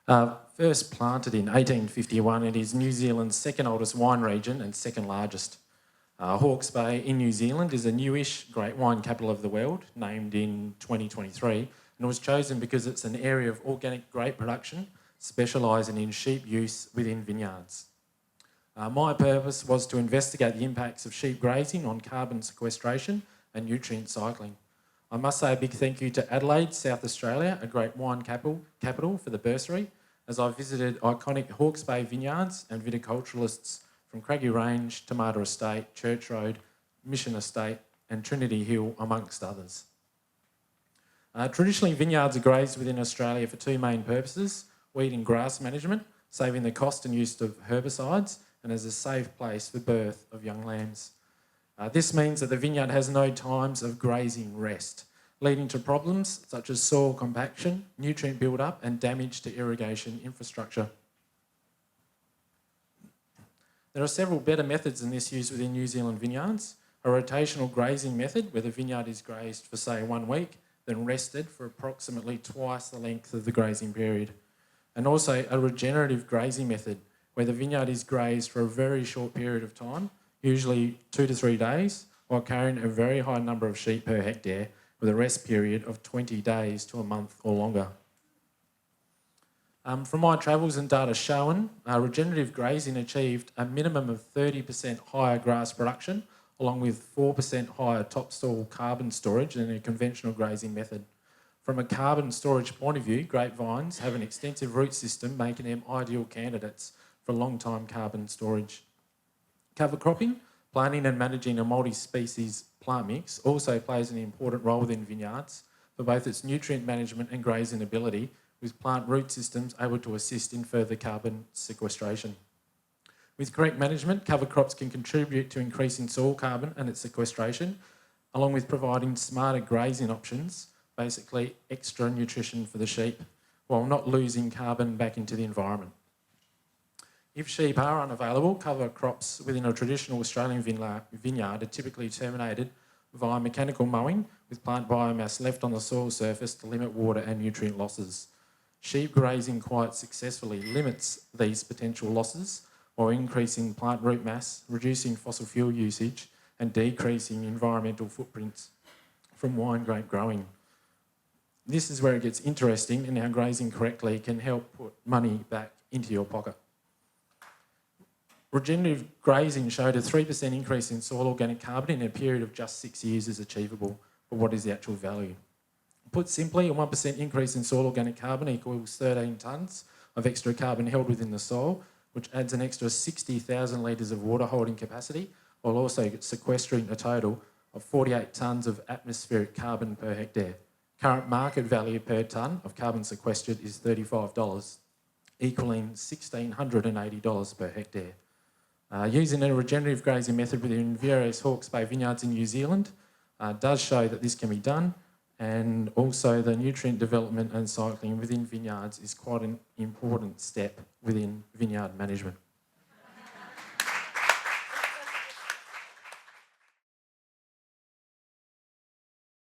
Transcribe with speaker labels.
Speaker 1: First planted in 1851, it is New Zealand's second oldest wine region and second largest. Hawke's Bay in New Zealand is a newish great wine capital of the world, named in 2023, and was chosen because it's an area of organic grape production, specialising in sheep use within vineyards. My purpose was to investigate the impacts of sheep grazing on carbon sequestration and nutrient cycling. I must say a big thank you to Adelaide, South Australia, a great wine capital for the Bursary, as I visited iconic Hawke's Bay vineyards and viticulturalists from Craggy Range, Tomato Estate, Church Road, Mission Estate and Trinity Hill, amongst others. Traditionally, vineyards are grazed within Australia for two main purposes: weed and grass management, saving the cost and use of herbicides, and as a safe place for birth of young lambs. This means that the vineyard has no times of grazing rest, leading to problems such as soil compaction, nutrient build-up and damage to irrigation infrastructure. There are several better methods than this used within New Zealand vineyards. A rotational grazing method, where the vineyard is grazed for, say, 1 week, then rested for approximately twice the length of the grazing period. And also a regenerative grazing method, where the vineyard is grazed for a very short period of time, usually 2 to 3 days, while carrying a very high number of sheep per hectare, with a rest period of 20 days to a month or longer. From my travels and data shown, regenerative grazing achieved a minimum of 30% higher grass production, along with 4% higher topsoil carbon storage than a conventional grazing method. From a carbon storage point of view, grapevines have an extensive root system, making them ideal candidates for long-time carbon storage. Cover cropping, planting and managing a multi-species plant mix, also plays an important role within vineyards for both its nutrient management and grazing ability, with plant root systems able to assist in further carbon sequestration. With correct management, cover crops can contribute to increasing soil carbon and its sequestration, along with providing smarter grazing options, basically extra nutrition for the sheep, while not losing carbon back into the environment. If sheep are unavailable, cover crops within a traditional Australian vineyard are typically terminated via mechanical mowing, with plant biomass left on the soil surface to limit water and nutrient losses. Sheep grazing quite successfully limits these potential losses while increasing plant root mass, reducing fossil fuel usage and decreasing environmental footprints from wine grape growing. This is where it gets interesting, and how grazing correctly can help put money back into your pocket. Regenerative grazing showed a 3% increase in soil organic carbon in a period of just 6 years is achievable, but what is the actual value? Put simply, a 1% increase in soil organic carbon equals 13 tonnes of extra carbon held within the soil, which adds an extra 60,000 litres of water holding capacity, while also sequestering a total of 48 tonnes of atmospheric carbon per hectare. Current market value per tonne of carbon sequestered is $35, equaling $1,680 per hectare. Using a regenerative grazing method within various Hawke's Bay vineyards in New Zealand does show that this can be done, and also the nutrient development and cycling within vineyards is quite an important step within vineyard management.